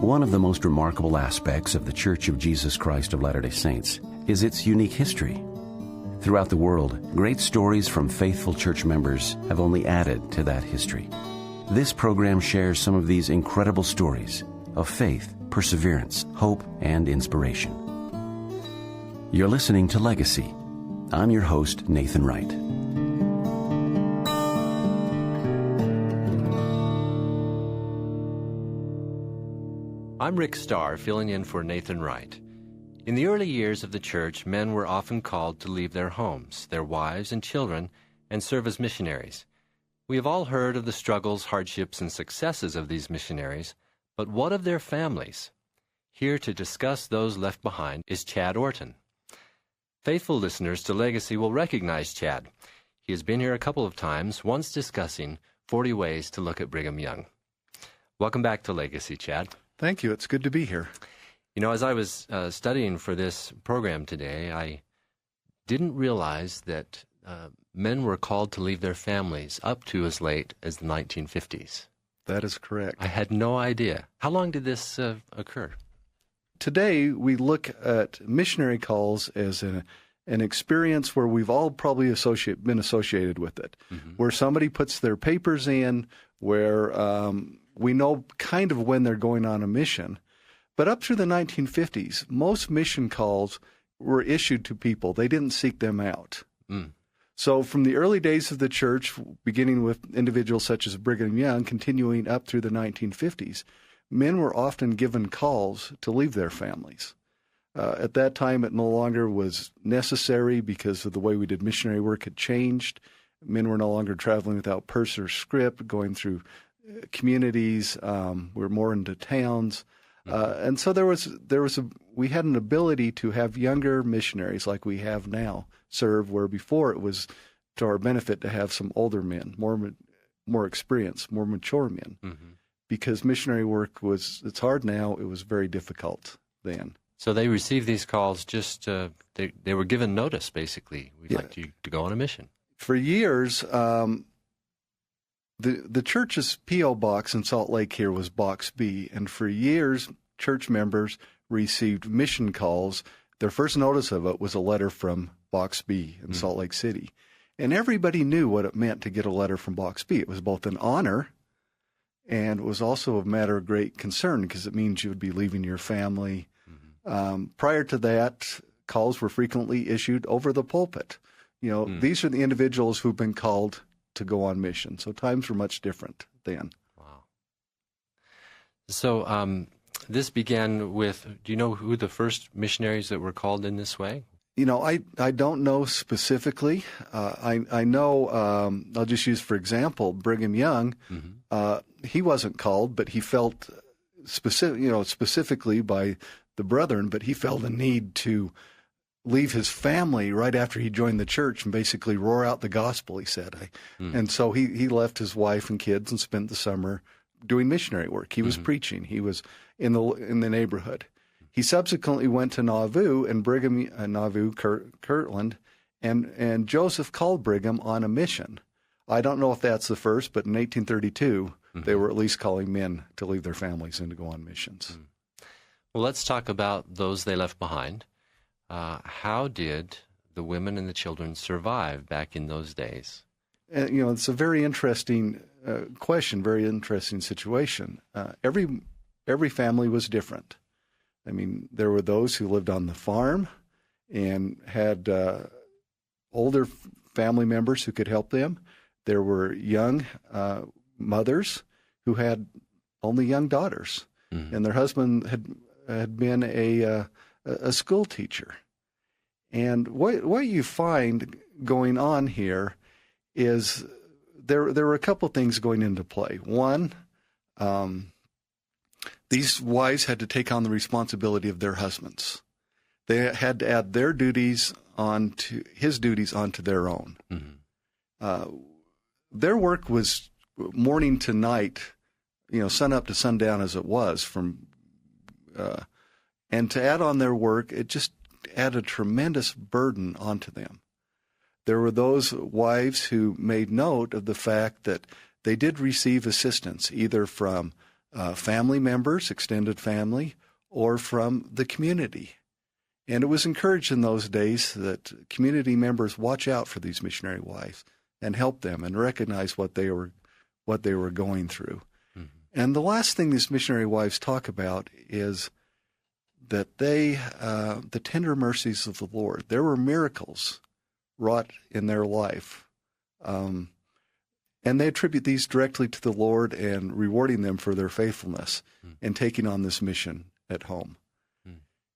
One of the most remarkable aspects of the Church of Jesus Christ of Latter-day Saints is its unique history. Throughout the world, great stories from faithful church members have only added to that history. This program shares some of these incredible stories of faith, perseverance, hope, and inspiration. You're listening to Legacy. I'm your host, Nathan Wright. I'm Rick Starr, filling in for Nathan Wright. In the early years of the church, men were often called to leave their homes, their wives and children, and serve as missionaries. We have all heard of the struggles, hardships, and successes of these missionaries, but what of their families? Here to discuss those left behind is Chad Orton. Faithful listeners to Legacy will recognize Chad. He has been here a couple of times, once discussing 40 ways to look at Brigham Young. Welcome back to Legacy, Chad. Thank you. It's good to be here. You know, as I was studying for this program today, I didn't realize that men were called to leave their families up to as late as the 1950s. That is correct. I had no idea. How long did this occur? Today, we look at missionary calls as an experience where we've all probably been associated with it, where somebody puts their papers in, where we know kind of when they're going on a mission. But up through the 1950s, most mission calls were issued to people. They didn't seek them out. So from the early days of the church, beginning with individuals such as Brigham Young, continuing up through the 1950s, men were often given calls to leave their families. At that time, it no longer was necessary because of the way we did missionary work had changed. Men were no longer traveling without purse or scrip, going through communities. We're more into towns. And so we had an ability to have younger missionaries like we have now serve, where before it was to our benefit to have some older men, more experienced, more mature men. Because missionary work it's hard now, it was very difficult then. So they received these calls just, they were given notice, basically. We'd like you to go on a mission. For years, the church's P.O. box in Salt Lake here was Box B, and for years, church members received mission calls. Their first notice of it was a letter from Box B in Salt Lake City. And everybody knew what it meant to get a letter from Box B. It was both an honor, and it was also a matter of great concern because it means you would be leaving your family. Prior to that, calls were frequently issued over the pulpit. These are the individuals who've been called to go on mission. So times were much different then. Wow. So this began with, do you know who the first missionaries that were called in this way? I don't know specifically. I know, I'll just use, for example, Brigham Young. He wasn't called, but he felt specifically by the brethren, but he felt a need to leave his family right after he joined the church and basically roar out the gospel, he said. And so he left his wife and kids and spent the summer doing missionary work. He was preaching. He was in the neighborhood. He subsequently went to Nauvoo, and Kirtland, and Joseph called Brigham on a mission. I don't know if that's the first, but in 1832, they were at least calling men to leave their families and to go on missions. Well, let's talk about those they left behind. How did the women and the children survive back in those days? It's a very interesting question, very interesting situation. Every family was different. I mean, there were those who lived on the farm and had older family members who could help them. There were young mothers who had only young daughters, and their husband had been a school teacher. And what you find going on here is there were a couple things going into play. One, these wives had to take on the responsibility of their husbands. They had to add their duties onto their own. Their work was morning to night, sun up to sundown as it was and to add on their work, it just added a tremendous burden onto them. There were those wives who made note of the fact that they did receive assistance, either from family members, extended family, or from the community. And it was encouraged in those days that community members watch out for these missionary wives and help them and recognize what they were going through. Mm-hmm. And the last thing these missionary wives talk about is that the tender mercies of the Lord. There were miracles wrought in their life. And they attribute these directly to the Lord and rewarding them for their faithfulness in taking on this mission at home.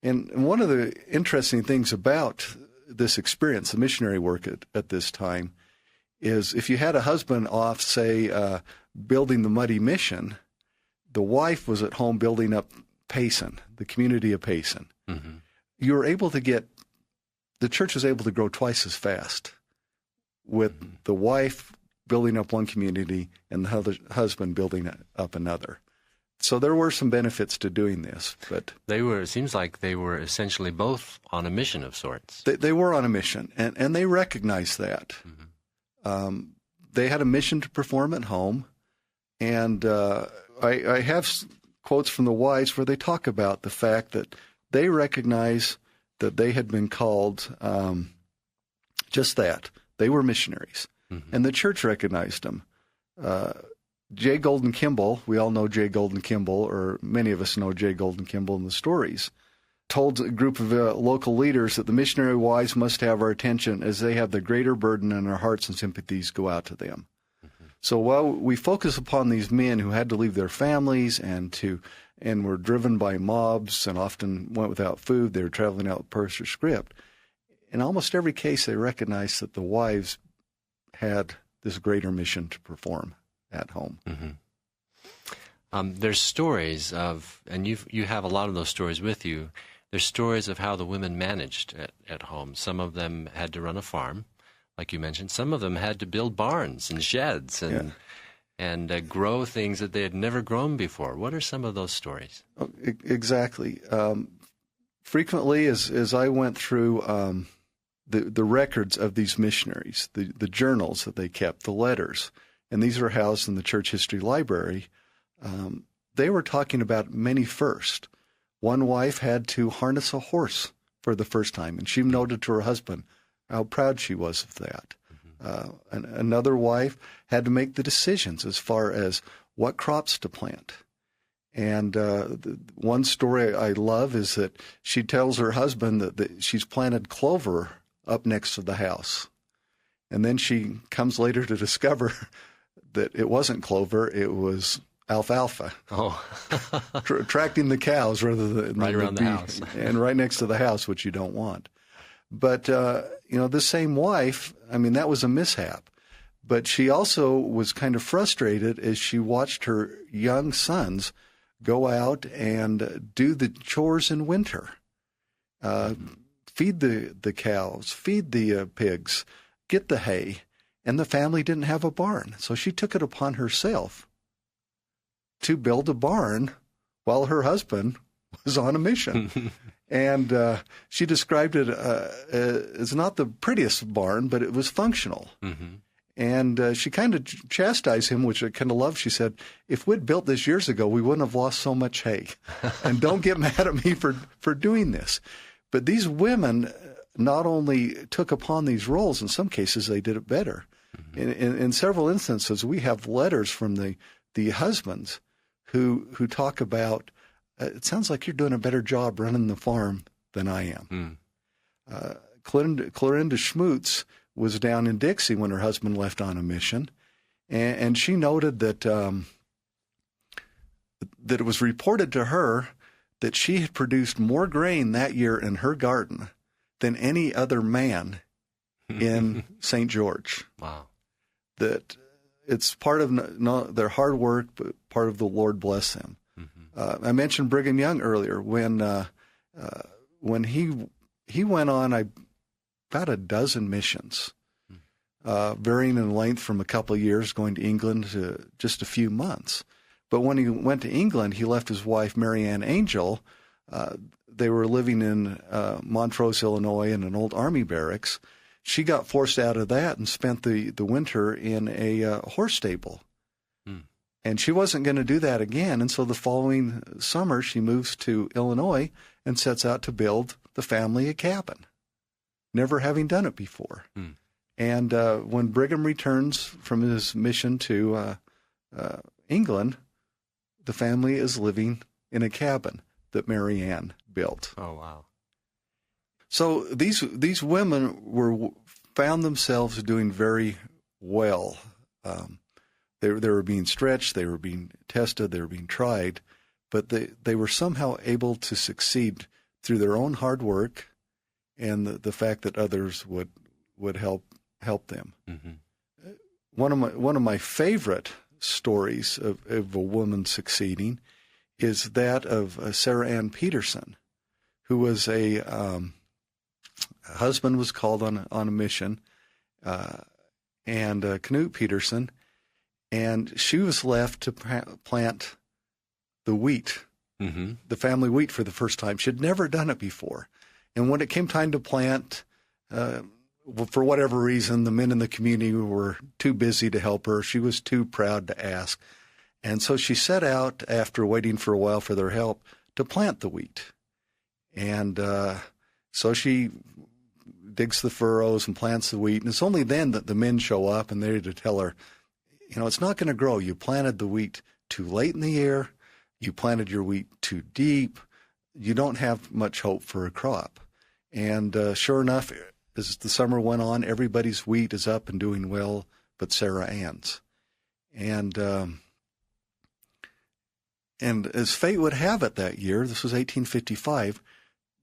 And one of the interesting things about this experience, the missionary work at this time, is if you had a husband off, say, building the Muddy Mission, the wife was at home building up Payson, the community of Payson. Mm-hmm. You were able to the church was able to grow twice as fast with the wife building up one community and the husband building up another. So there were some benefits to doing this, but it seems like they were essentially both on a mission of sorts. They were on a mission, and they recognized that. Mm-hmm. They had a mission to perform at home, and I have quotes from the wives where they talk about the fact that they recognize that they had been called just that. They were missionaries, mm-hmm. and the church recognized them. J. Golden Kimball, we all know J. Golden Kimball, or many of us know J. Golden Kimball in the stories, told a group of local leaders that the missionary wives must have our attention as they have the greater burden and our hearts and sympathies go out to them. Mm-hmm. So while we focus upon these men who had to leave their families and were driven by mobs and often went without food, they were traveling out with purse or script, in almost every case they recognized that the wives had this greater mission to perform at home. Mm-hmm. There's stories of, and you have a lot of those stories with you, there's stories of how the women managed at home. Some of them had to run a farm, like you mentioned. Some of them had to build barns and sheds and grow things that they had never grown before. What are some of those stories? Oh, exactly. Frequently, as I went through the records of these missionaries, the journals that they kept, the letters, and these are housed in the Church History Library, they were talking about many first. One wife had to harness a horse for the first time, and she noted to her husband how proud she was of that. Mm-hmm. Another wife had to make the decisions as far as what crops to plant. And one story I love is that she tells her husband that she's planted clover up next to the house. And then she comes later to discover that it wasn't clover, it was alfalfa. Oh. Attracting the cows rather than right around the house. And right next to the house, which you don't want. But, this same wife, that was a mishap. But she also was kind of frustrated as she watched her young sons go out and do the chores in winter. Feed the cows, feed the pigs, get the hay. And the family didn't have a barn. So she took it upon herself to build a barn while her husband was on a mission. And she described it as not the prettiest barn, but it was functional. Mm-hmm. And she kind of chastised him, which I kind of loved. She said, if we'd built this years ago, we wouldn't have lost so much hay. And don't get mad at me for doing this. But these women not only took upon these roles, in some cases they did it better. Mm-hmm. In several instances, we have letters from the husbands who talk about, it sounds like you're doing a better job running the farm than I am. Clorinda Schmutz was down in Dixie when her husband left on a mission, and she noted that it was reported to her that she had produced more grain that year in her garden than any other man in St. George. Wow. That it's part of their hard work, but part of the Lord bless them. Mm-hmm. I mentioned Brigham Young earlier. When he went on about a dozen missions, varying in length from a couple of years, going to England to just a few months. But when he went to England, he left his wife, Marianne Angel. They were living in Montrose, Illinois, in an old army barracks. She got forced out of that and spent the winter in a horse stable. And she wasn't going to do that again. And so the following summer, she moves to Illinois and sets out to build the family a cabin, never having done it before. And when Brigham returns from his mission to England, the family is living in a cabin that Mary Ann built. Oh, wow. So these women found themselves doing very well. They were being stretched, they were being tested, they were being tried, but they were somehow able to succeed through their own hard work and the fact that others would help them. Mm-hmm. One of my favorite stories of a woman succeeding is that of Sarah Ann Peterson, who was a husband was called on a mission, and Knut Peterson, and she was left to plant the wheat, the family wheat, for the first time. She'd never done it before. And when it came time to plant, for whatever reason, the men in the community were too busy to help her. She was too proud to ask. And so she set out, after waiting for a while for their help, to plant the wheat. And so she digs the furrows and plants the wheat. And it's only then that the men show up and they're to tell her, it's not going to grow. You planted the wheat too late in the year. You planted your wheat too deep. You don't have much hope for a crop. And sure enough, as the summer went on, everybody's wheat is up and doing well, but Sarah Ann's. And as fate would have it that year, this was 1855,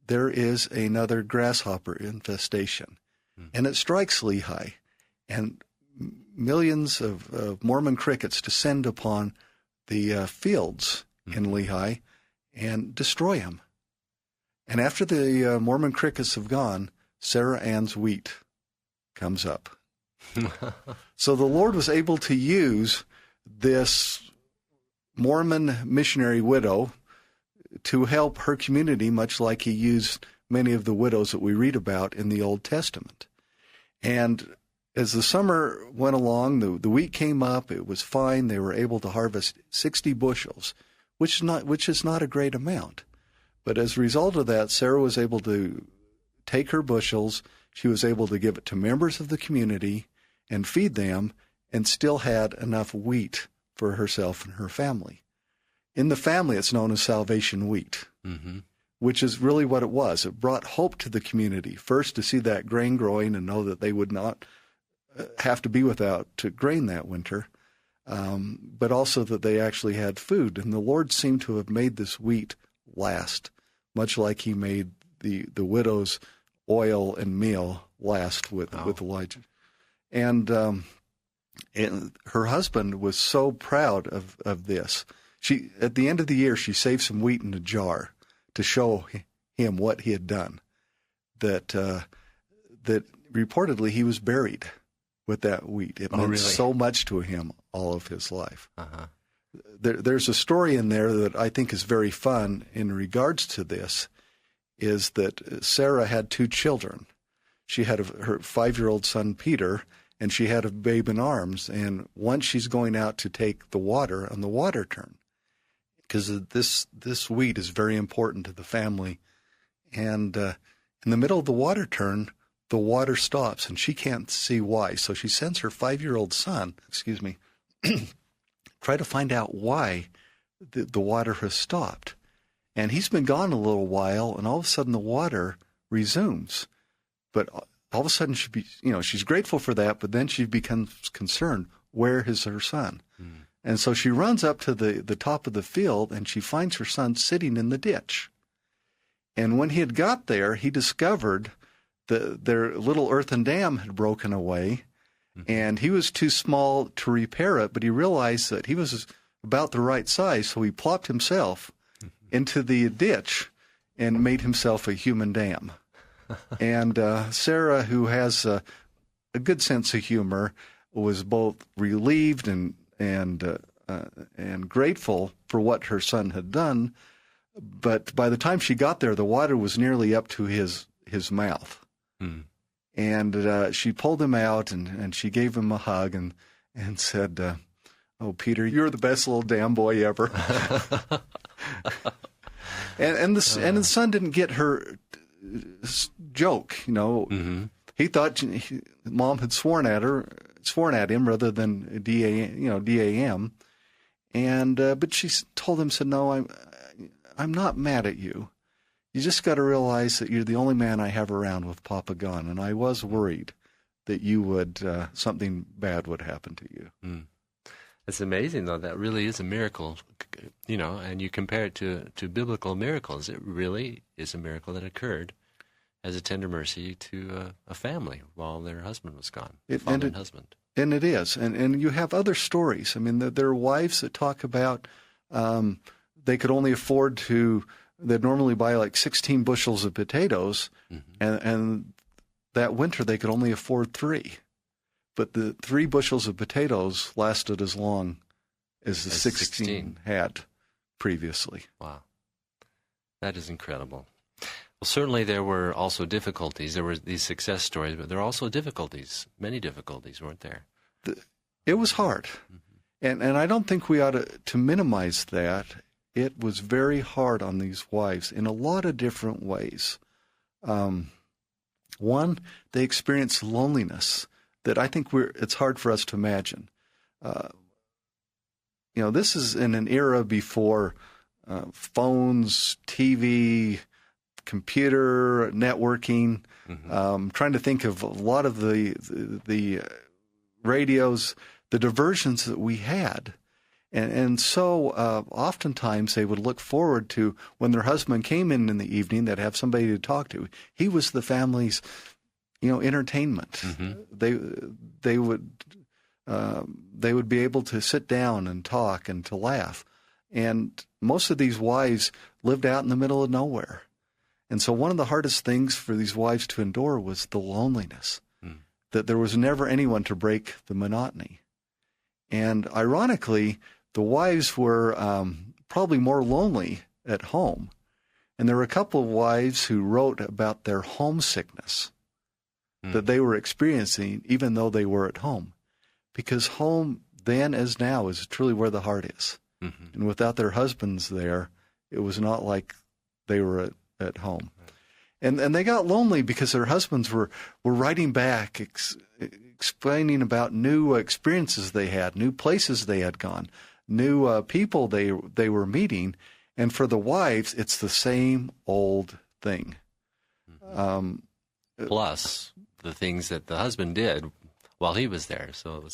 there is another grasshopper infestation. And it strikes Lehi. And millions of Mormon crickets descend upon the fields in Lehi and destroy them. And after the Mormon crickets have gone, Sarah Ann's wheat comes up. So the Lord was able to use this Mormon missionary widow to help her community, much like he used many of the widows that we read about in the Old Testament. And as the summer went along, the wheat came up. It was fine. They were able to harvest 60 bushels, which is not a great amount. But as a result of that, Sarah was able to take her bushels. She was able to give it to members of the community and feed them, and still had enough wheat for herself and her family. In the family, it's known as salvation wheat, which is really what it was. It brought hope to the community, first to see that grain growing and know that they would not have to be without to grain that winter, but also that they actually had food. And the Lord seemed to have made this wheat last, much like he made the widow's oil and meal last with Elijah. And her husband was so proud of this. At the end of the year, she saved some wheat in a jar to show him what he had done, that reportedly he was buried with that wheat. It meant so much to him all of his life. There's a story in there that I think is very fun in regards to this, is that Sarah had two children. She had her 5-year-old son, Peter, and she had a babe in arms. And once she's going out to take the water on the water turn, because this wheat is very important to the family. And in the middle of the water turn, the water stops, and she can't see why. So she sends her 5-year-old son, try to find out why the water has stopped. And he's been gone a little while, and all of a sudden the water resumes. But all of a sudden she's grateful for that, but then she becomes concerned, where is her son? And so she runs up to the top of the field, and she finds her son sitting in the ditch. And when he had got there, he discovered their little earthen dam had broken away, and he was too small to repair it, but he realized that he was about the right size, so he plopped himself into the ditch and made himself a human dam. And Sarah, who has a good sense of humor, was both relieved and grateful for what her son had done. But by the time she got there, the water was nearly up to his mouth. And she pulled him out, and she gave him a hug and said, "Oh, Peter, you're the best little damn boy ever." and the son didn't get her joke. He thought Mom had sworn at him rather than DAM. And but she told him, said, "No, I'm not mad at you. You just got to realize that you're the only man I have around with Papa gone, and I was worried that you would something bad would happen to you." Mm. It's amazing, though. That really is a miracle, and you compare it to biblical miracles. It really is a miracle that occurred as a tender mercy to a family while their husband was gone, father and husband. And it is. And you have other stories. I mean, there are wives that talk about they could only afford they'd normally buy like 16 bushels of potatoes, and that winter they could only afford 3. But the 3 bushels of potatoes lasted as long as the 16 had previously. Wow. That is incredible. Well, certainly there were also difficulties. There were these success stories, but there are also difficulties, many difficulties, weren't there? It was hard. And I don't think we ought to minimize that. It was very hard on these wives in a lot of different ways. One, they experienced loneliness that I think it's hard for us to imagine. This is in an era before phones, TV, computer, networking. Trying to think of a lot of the radios, the diversions that we had. And so oftentimes they would look forward to when their husband came in the evening, they'd have somebody to talk to. He was the family's, entertainment. They would be able to sit down and talk and to laugh. And most of these wives lived out in the middle of nowhere. And so one of the hardest things for these wives to endure was the loneliness, that there was never anyone to break the monotony. And ironically, the wives were probably more lonely at home. And there were a couple of wives who wrote about their homesickness that they were experiencing even though they were at home. Because home then as now is truly where the heart is. And without their husbands there, it was not like they were at home. And they got lonely because their husbands were writing back, explaining about new experiences they had, new places they had gone, new people they were meeting. And for the wives, it's the same old thing. Plus the things that the husband did while he was there. So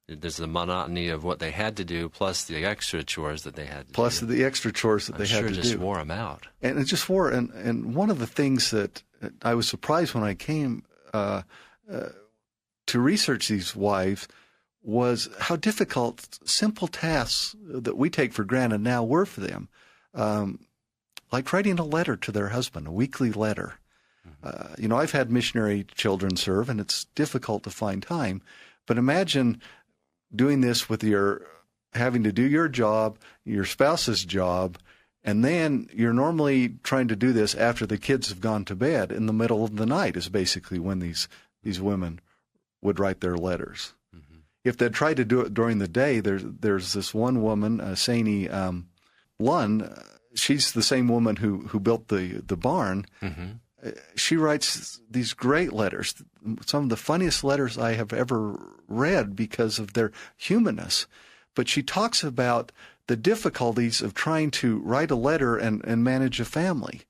there's the monotony of what they had to do, plus the extra chores that they had to do. Plus the extra chores that they had to do. It just wore them out. And it just wore. And one of the things that I was surprised when I came to research these wives was how difficult simple tasks that we take for granted now were for them. Like writing a letter to their husband, a weekly letter. I've had missionary children serve, and it's difficult to find time. But imagine doing this with having to do your job, your spouse's job, and then you're normally trying to do this after the kids have gone to bed. In the middle of the night is basically when these women would write their letters. If they'd tried to do it during the day, there's this one woman, Saini Lund. She's the same woman who built the barn. She writes these great letters, some of the funniest letters I have ever read because of their humanness. But she talks about the difficulties of trying to write a letter and manage a family.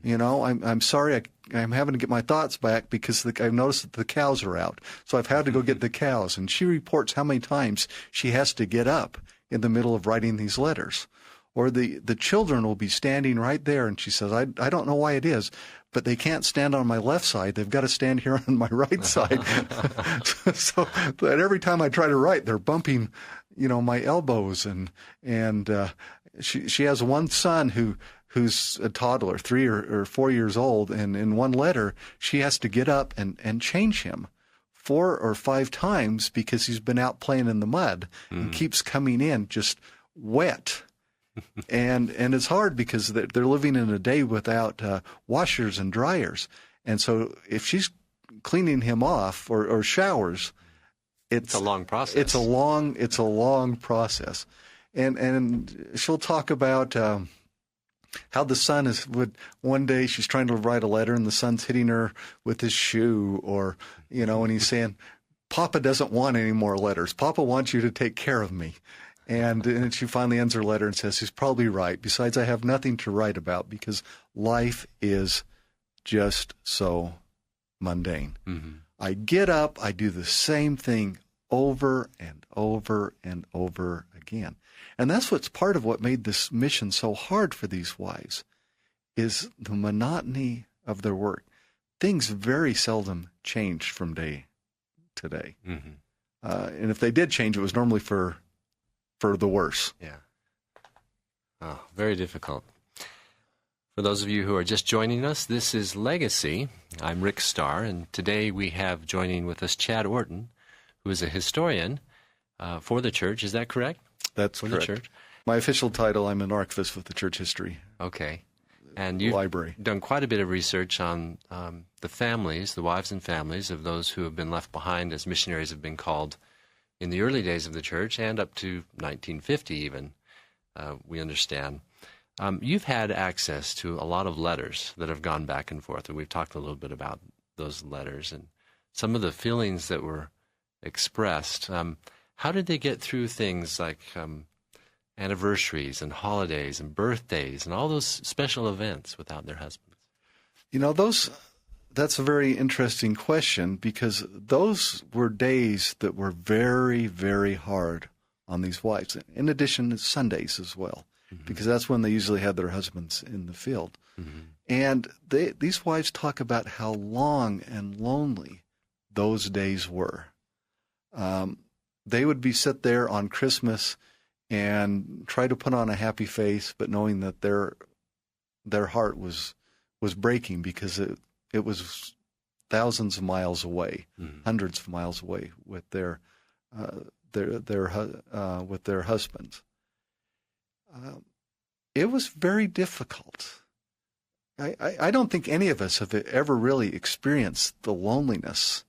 I'm sorry, I'm having to get my thoughts back because I've noticed that the cows are out. So I've had to go get the cows. And she reports how many times she has to get up in the middle of writing these letters. Or the children will be standing right there, and she says, I don't know why it is, but they can't stand on my left side. They've got to stand here on my right side. So that every time I try to write, they're bumping, my elbows. And she has one son who's a toddler, 3 or 4 years old, and in one letter, she has to get up and change him 4 or 5 times because he's been out playing in the mud and keeps coming in just wet. and it's hard because they're living in a day without washers and dryers. And so if she's cleaning him off or showers, It's a long process. It's a long process, and she'll talk about how the son one day she's trying to write a letter and the son's hitting her with his shoe, or and he's saying, "Papa doesn't want any more letters. Papa wants you to take care of me." And she finally ends her letter and says, "He's probably right. Besides, I have nothing to write about because life is just so mundane. Mm-hmm. I get up, I do the same thing over and over and over again." And that's what's part of what made this mission so hard for these wives, is the monotony of their work. Things very seldom change from day to day. Mm-hmm. And if they did change, it was normally for the worse. Yeah. Oh, very difficult. For those of you who are just joining us, this is Legacy. I'm Rick Starr, and today we have joining with us Chad Orton, who is a historian for the church. Is that correct? That's for correct. The church? My official title, I'm an archivist with the church history. Okay. And you've library. Done quite a bit of research on the families, the wives and families of those who have been left behind, as missionaries have been called, in the early days of the church and up to 1950 even, we understand. You've had access to a lot of letters that have gone back and forth, and we've talked a little bit about those letters and some of the feelings that were expressed. How did they get through things like anniversaries and holidays and birthdays and all those special events without their husbands? That's a very interesting question, because those were days that were very, very hard on these wives, in addition to Sundays as well, mm-hmm. because that's when they usually had their husbands in the field. Mm-hmm. And these wives talk about how long and lonely those days were. They would sit there on Christmas and try to put on a happy face, but knowing that their heart was breaking, because it was thousands of miles away, mm-hmm. hundreds of miles away with their husbands. It was very difficult. I don't think any of us have ever really experienced the loneliness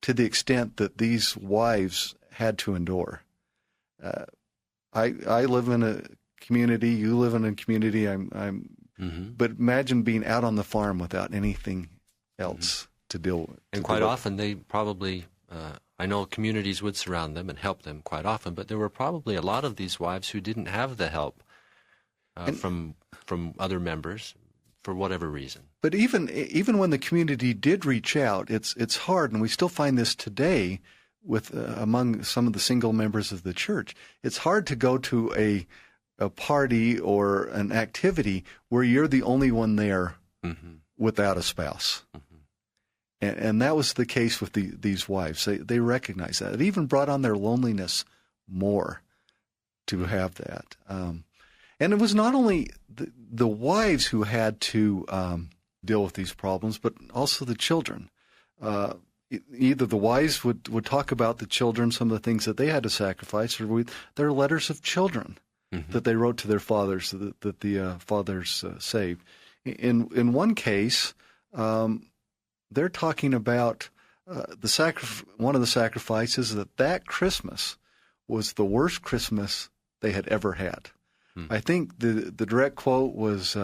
to the extent that these wives had to endure. I live in a community. You live in a community. Mm-hmm. But imagine being out on the farm without anything else mm-hmm. to deal with. And quite often they probably, I know communities would surround them and help them quite often, but there were probably a lot of these wives who didn't have the help from other members for whatever reason. But even when the community did reach out, it's hard, and we still find this today with among some of the single members of the church. It's hard to go to a party or an activity where you're the only one there mm-hmm. without a spouse. Mm-hmm. And that was the case with these wives. They recognized that. It even brought on their loneliness more to have that. And it was not only the wives who had to deal with these problems, but also the children. Either the wives would talk about the children, some of the things that they had to sacrifice, or their letters of children mm-hmm. that they wrote to their fathers that the fathers saved. In one case, they're talking about one of the sacrifices that Christmas was the worst Christmas they had ever had. Mm. I think the direct quote was,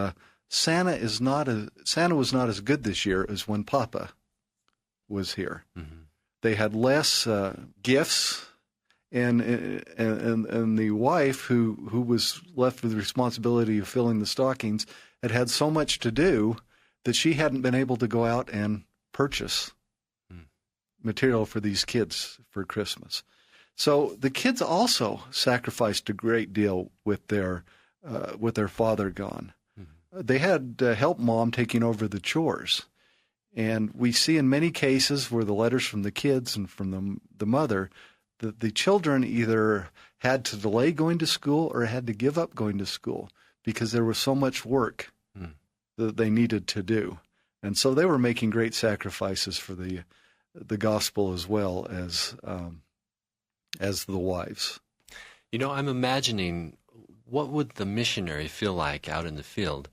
Santa was not as good this year as when Papa was here. Mm-hmm. They had less gifts, and the wife who was left with the responsibility of filling the stockings had so much to do that she hadn't been able to go out and purchase material for these kids for Christmas. So the kids also sacrificed a great deal with their father gone. Mm-hmm. They had help mom taking over the chores. And we see in many cases where the letters from the kids and from the mother, the children either had to delay going to school or had to give up going to school because there was so much work that they needed to do. And so they were making great sacrifices for the gospel as well as the wives. I'm imagining, what would the missionary feel like out in the field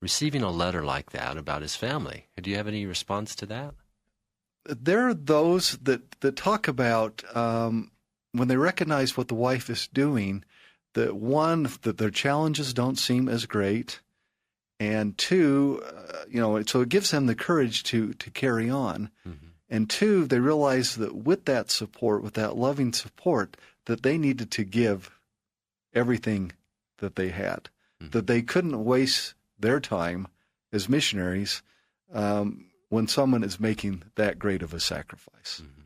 receiving a letter like that about his family? Do you have any response to that? there are those that talk about when they recognize what the wife is doing, that one, that their challenges don't seem as great, and two, so it gives them the courage to carry on. Mm-hmm. And two, they realize that with that support, with that loving support, that they needed to give everything that they had, mm-hmm. that they couldn't waste their time as missionaries when someone is making that great of a sacrifice. Mm-hmm.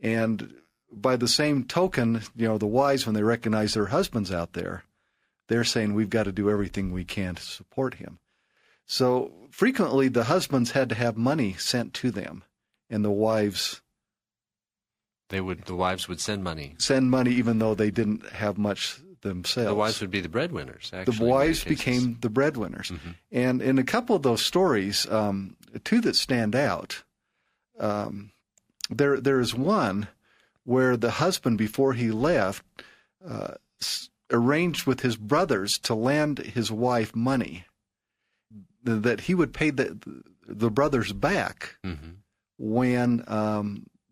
And by the same token, the wives, when they recognize their husbands out there, they're saying, we've got to do everything we can to support him. So frequently the husbands had to have money sent to them, and the wives... The wives would send money. Send money even though they didn't have much themselves. The wives would be the breadwinners, actually. The wives became the breadwinners. Mm-hmm. And in a couple of those stories, two that stand out, there is one where the husband, before he left, arranged with his brothers to lend his wife money, that he would pay the brothers back mm-hmm. when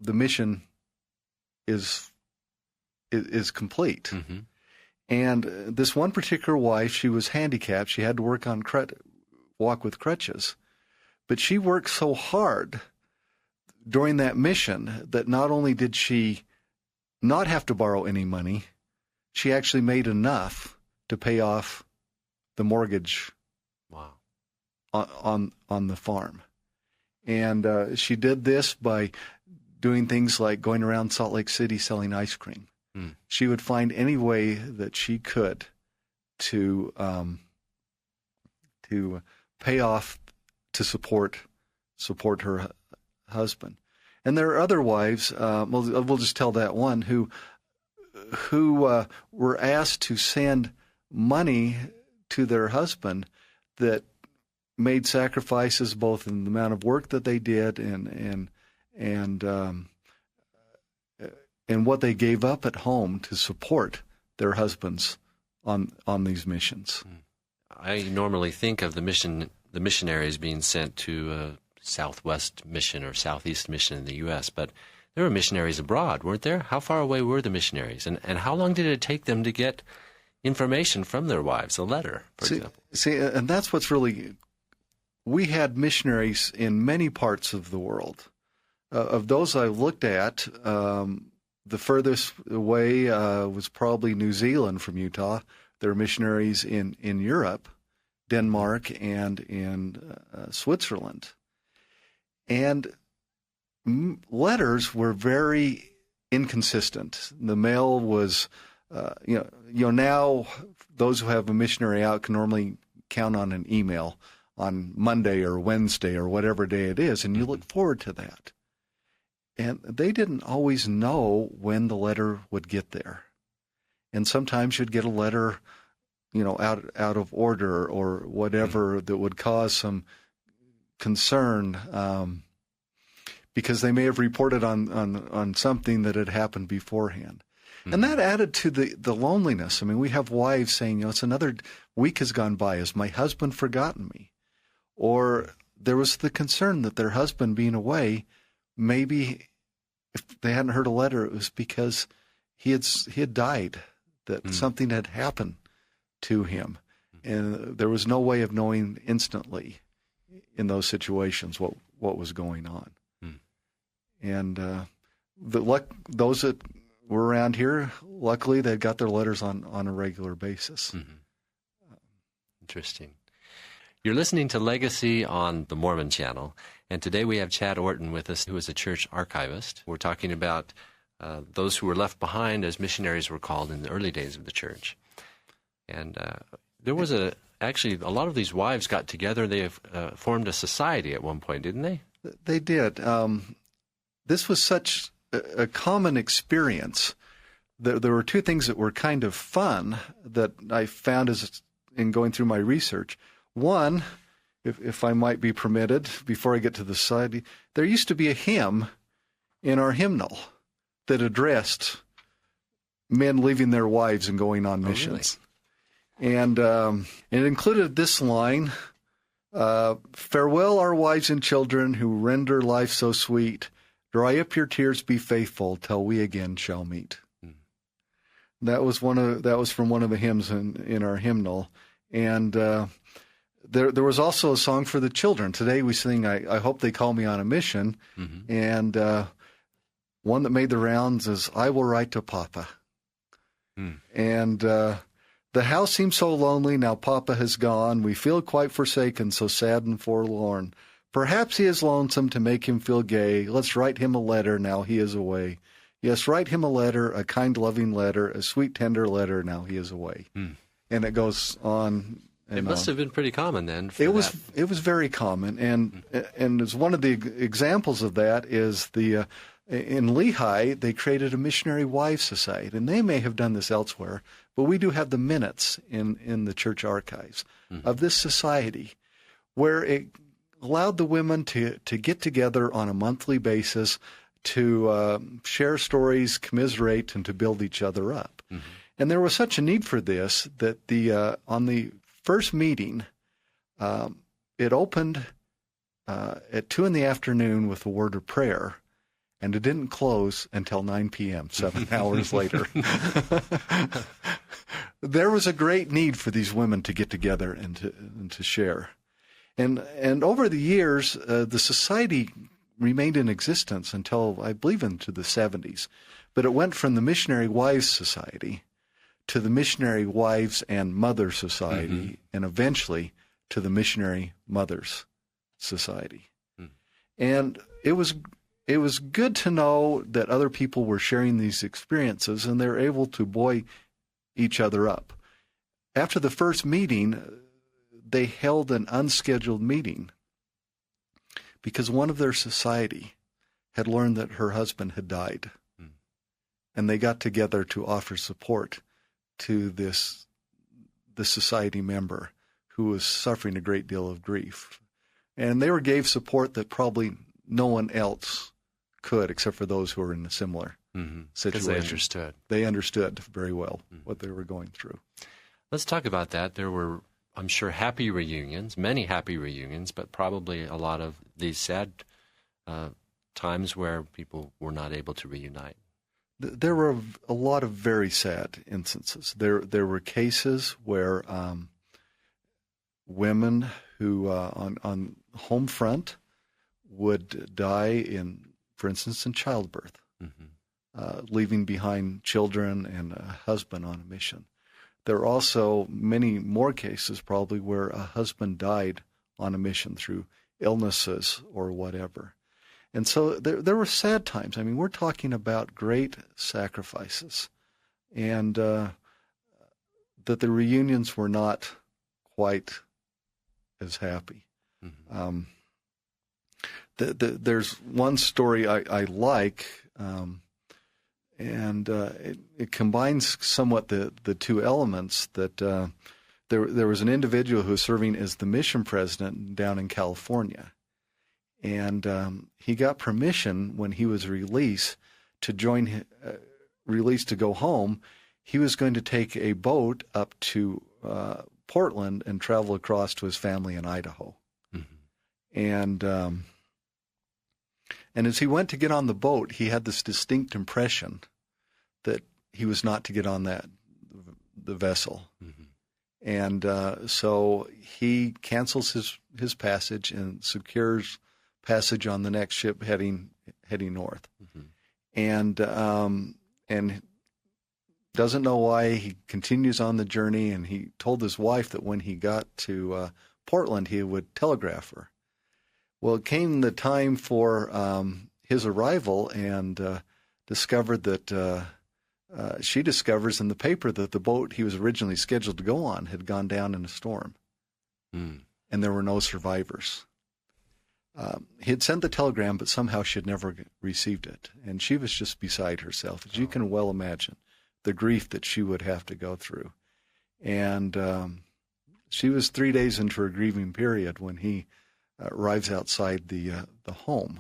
the mission is complete. Mm-hmm. And this one particular wife, she was handicapped. She had to walk with crutches. But she worked so hard during that mission that not only did she not have to borrow any money, she actually made enough to pay off the mortgage. Wow. on the farm. And she did this by doing things like going around Salt Lake City selling ice cream. Mm. She would find any way that she could to pay off, to support her husband. And there are other wives, we'll just tell that one, who were asked to send money to their husband that made sacrifices both in the amount of work that they did and what they gave up at home to support their husbands on these missions. I normally think of the missionaries being sent to a Southwest mission or Southeast mission in the U.S., but there were missionaries abroad, weren't there? How far away were the missionaries, and how long did it take them to get information from their wives, a letter, for example? See, and that's what's really... We had missionaries in many parts of the world. Of those I looked at, the furthest away was probably New Zealand from Utah. There are missionaries in Europe, Denmark, and in Switzerland. And letters were very inconsistent. The mail was, now those who have a missionary out can normally count on an email on Monday or Wednesday or whatever day it is, and you look forward to that. And they didn't always know when the letter would get there. And sometimes you'd get a letter, out of order or whatever that would cause some concern because they may have reported on something that had happened beforehand. Mm-hmm. And that added to the loneliness. I mean, we have wives saying, it's another week has gone by. Has my husband forgotten me? Or there was the concern that their husband being away, maybe if they hadn't heard a letter, it was because he had died, that something had happened to him. And there was no way of knowing instantly in those situations what was going on. And those that were around here, luckily they got their letters on a regular basis. Mm-hmm. Interesting. You're listening to Legacy on the Mormon Channel, and today we have Chad Orton with us, who is a church archivist. We're talking about those who were left behind, as missionaries were called in the early days of the church. And there was actually a lot of these wives got together. They formed a society at one point, didn't they? They did. This was such a common experience. There were two things that were kind of fun that I found in going through my research. One, if I might be permitted, before I get to the society, there used to be a hymn in our hymnal that addressed men leaving their wives and going on missions. Really? And it included this line, farewell our wives and children who render life so sweet. Dry up your tears, be faithful, till we again shall meet. That was from one of the hymns in our hymnal. And there was also a song for the children. Today we sing, I Hope They Call Me on a Mission. Mm-hmm. And one that made the rounds is, I Will Write to Papa. And the house seems so lonely now Papa has gone. We feel quite forsaken, so sad and forlorn. Perhaps he is lonesome to make him feel gay. Let's write him a letter now he is away. Yes, write him a letter, a kind, loving letter, a sweet, tender letter now he is away. And it goes on. And it must have been pretty common then. It was very common, and as one of the examples of that is in Lehigh they created a missionary wives society, and they may have done this elsewhere, but we do have the minutes in the church archives of this society, where it allowed the women to get together on a monthly basis to share stories, commiserate, and to build each other up. And there was such a need for this that on the first meeting, it opened at 2 p.m. with a word of prayer, and it didn't close until 9 p.m., 7 hours later. There was a great need for these women to get together and to share. And over the years, the society remained in existence until, I believe, into the 70s. But it went from the Missionary Wives Society to the Missionary Wives and Mothers Society, and eventually to the Missionary Mothers Society. And it was good to know that other people were sharing these experiences, and they're able to buoy each other up. After the first meeting, they held an unscheduled meeting because one of their society had learned that her husband had died. And they got together to offer support to this society member who was suffering a great deal of grief. And they gave support that probably no one else could, except for those who were in a similar situation. They understood. They understood very well what they were going through. Let's talk about that. There were, I'm sure, happy reunions, many happy reunions, but probably a lot of these sad times where people were not able to reunite. There were a lot of very sad instances. There were cases where women who on home front would die for instance, in childbirth, leaving behind children and a husband on a mission. There are also many more cases probably where a husband died on a mission through illnesses or whatever. And so there were sad times. I mean, we're talking about great sacrifices, and that the reunions were not quite as happy. There's one story I like, and it combines somewhat the two elements. That there was an individual who was serving as the mission president down in California. And he got permission when he was released to go home. He was going to take a boat up to Portland and travel across to his family in Idaho. And as he went to get on the boat, he had this distinct impression that he was not to get on the vessel. And so he cancels his passage and secures passage on the next ship heading north, and doesn't know why. He continues on the journey, and he told his wife that when he got to Portland, he would telegraph her. Well, it came the time for his arrival, and discovered that she discovers in the paper that the boat he was originally scheduled to go on had gone down in a storm, and there were no survivors. He had sent the telegram, but somehow she had never received it. And she was just beside herself, as you can well imagine, the grief that she would have to go through. And she was 3 days into her grieving period when he arrives outside the home.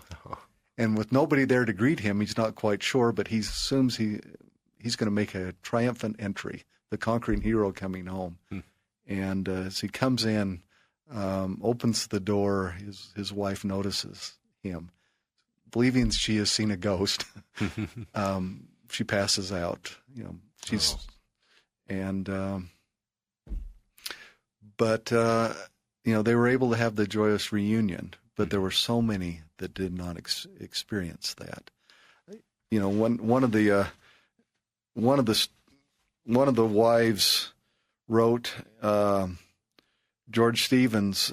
And with nobody there to greet him, he's not quite sure, but he assumes he's going to make a triumphant entry, the conquering hero coming home. And as he comes in, opens the door, his wife notices him, believing she has seen a ghost. She passes out. But they were able to have the joyous reunion. But there were so many that did not experience that. One of the wives wrote. George Stevens,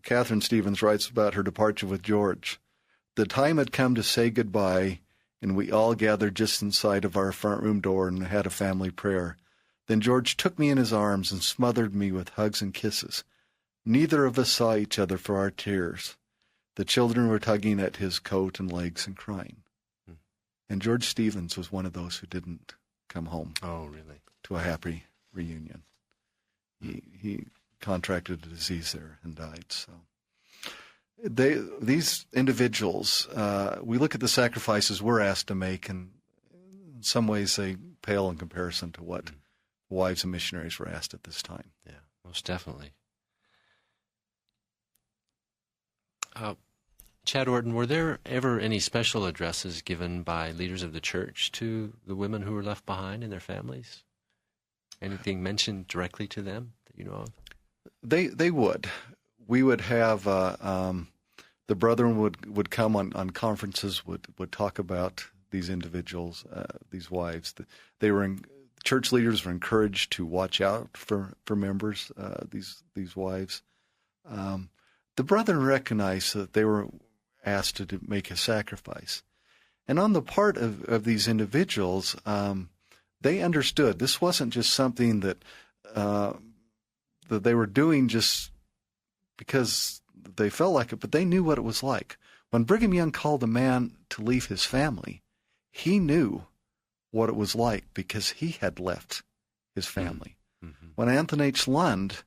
Catherine Stevens writes about her departure with George. The time had come to say goodbye, and we all gathered just inside of our front room door and had a family prayer. Then George took me in his arms and smothered me with hugs and kisses. Neither of us saw each other for our tears. The children were tugging at his coat and legs and crying. And George Stevens was one of those who didn't come home. Oh, really? To a happy reunion. He contracted a disease there and died. So these individuals, we look at the sacrifices we're asked to make, and in some ways they pale in comparison to what wives and missionaries were asked at this time. Yeah, most definitely. Chad Orton, were there ever any special addresses given by leaders of the church to the women who were left behind and their families? Anything mentioned directly to them that you know of? They would. We would have the brethren would come on conferences, would talk about these individuals, these wives. Church leaders were encouraged to watch out for members, these wives. The brethren recognized that they were asked to make a sacrifice. And on the part of these individuals, they understood this wasn't just something that they were doing just because they felt like it, but they knew what it was like. When Brigham Young called a man to leave his family, he knew what it was like because he had left his family. Mm-hmm. When Anthony H. Lund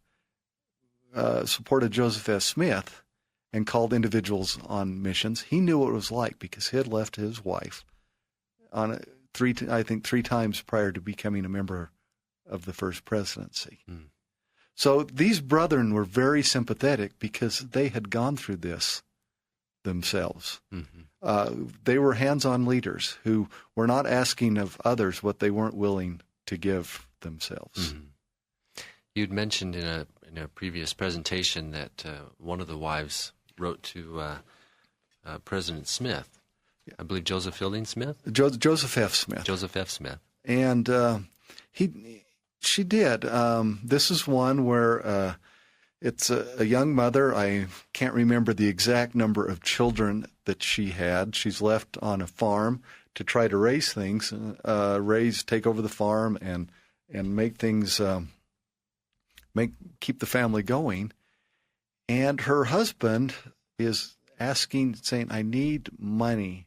supported Joseph F. Smith and called individuals on missions, he knew what it was like because he had left his wife three times prior to becoming a member of the First Presidency. Mm. So these brethren were very sympathetic because they had gone through this themselves. Mm-hmm. They were hands-on leaders who were not asking of others what they weren't willing to give themselves. Mm-hmm. You'd mentioned in a previous presentation that one of the wives wrote to President Smith. I believe Joseph Fielding Smith? Joseph F. Smith. Joseph F. Smith. And she did. This is one where it's a young mother. I can't remember the exact number of children that she had. She's left on a farm to try to raise things, take over the farm and make things, keep the family going. And her husband is saying, I need money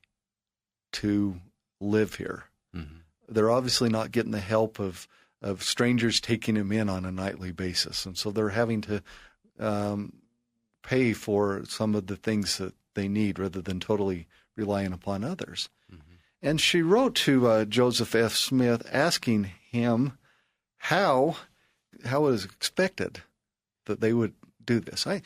to live here. Mm-hmm. They're obviously not getting the help of strangers taking him in on a nightly basis. And so they're having to pay for some of the things that they need rather than totally relying upon others. Mm-hmm. And she wrote to Joseph F. Smith asking him how it is expected that they would do this. I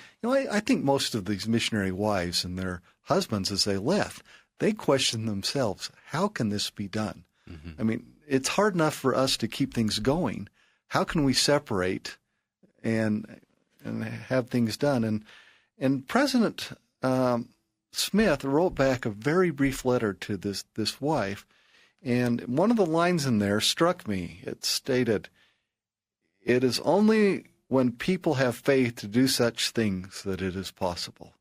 think most of these missionary wives and their husbands, as they left, they questioned themselves, how can this be done? Mm-hmm. I mean, it's hard enough for us to keep things going. How can we separate and have things done? And President Smith wrote back a very brief letter to this wife, and one of the lines in there struck me. It stated, "It is only when people have faith to do such things that it is possible."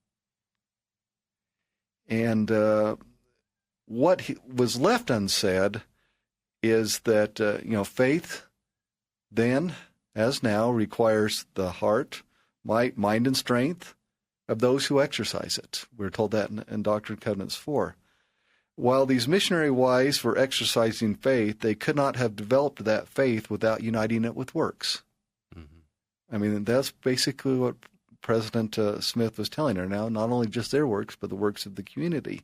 And what was left unsaid is that faith then, as now, requires the heart, might, mind, and strength of those who exercise it. We're told that in Doctrine and Covenants 4. While these missionary wives were exercising faith, they could not have developed that faith without uniting it with works. Mm-hmm. I mean, that's basically what President Smith was telling her now, not only just their works, but the works of the community.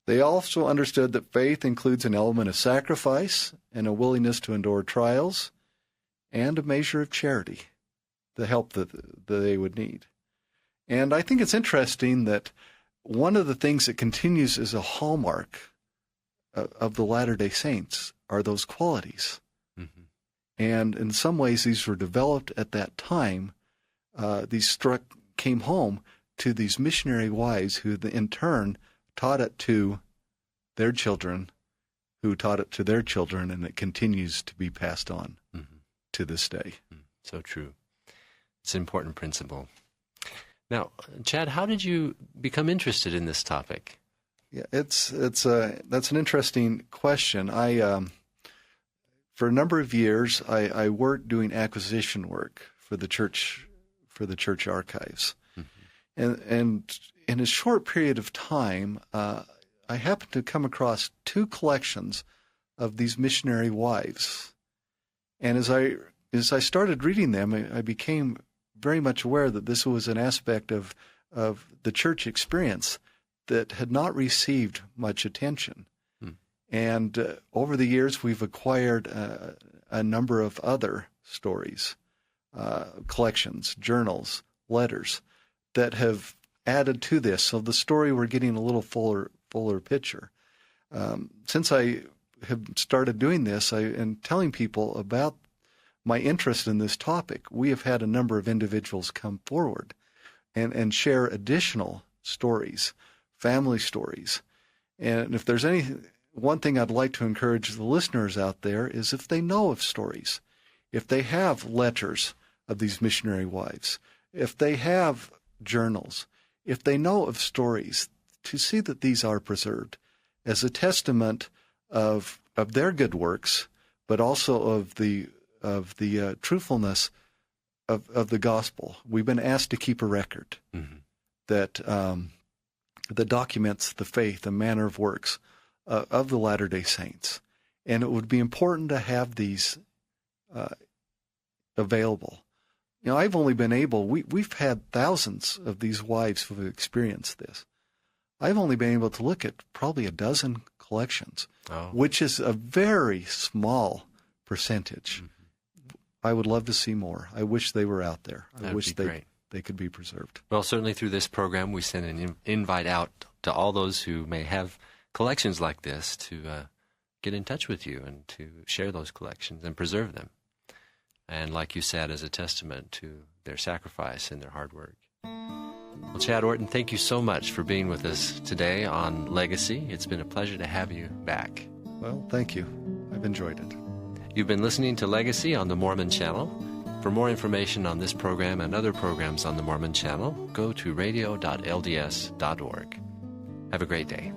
They also understood that faith includes an element of sacrifice and a willingness to endure trials and a measure of charity, the help that they would need. And I think it's interesting that one of the things that continues as a hallmark of the Latter-day Saints are those qualities. Mm-hmm. And in some ways, these were developed at that time. These came home to these missionary wives who in turn taught it to their children, who taught it to their children, and it continues to be passed on to this day. So true. It's an important principle. Now, Chad, how did you become interested in this topic? Yeah, that's an interesting question. For a number of years, I worked doing acquisition work for the church archives, and in a short period of time, I happened to come across two collections of these missionary wives, and as I started reading them, I became very much aware that this was an aspect of the church experience that had not received much attention. And over the years, we've acquired a number of other stories, collections, journals, letters that have added to this. So the story, we're getting a little fuller picture. Since I have started doing this and telling people about my interest in this topic, we have had a number of individuals come forward and share additional stories, family stories. And if there's one thing I'd like to encourage the listeners out there is if they know of stories, if they have letters of these missionary wives, if they have journals, if they know of stories, to see that these are preserved as a testament of their good works, but also of the truthfulness of the gospel. We've been asked to keep a record that documents the faith, the manner of works of the Latter-day Saints. And it would be important to have these available. You know, I've only been able, we've had thousands of these wives who have experienced this. I've only been able to look at probably a dozen collections, which is a very small percentage. I would love to see more. I wish they were out there. I wish they could be preserved. Well, certainly through this program, we send an invite out to all those who may have collections like this to get in touch with you and to share those collections and preserve them. And like you said, as a testament to their sacrifice and their hard work. Well, Chad Orton, thank you so much for being with us today on Legacy. It's been a pleasure to have you back. Well, thank you. I've enjoyed it. You've been listening to Legacy on the Mormon Channel. For more information on this program and other programs on the Mormon Channel, go to radio.lds.org. Have a great day.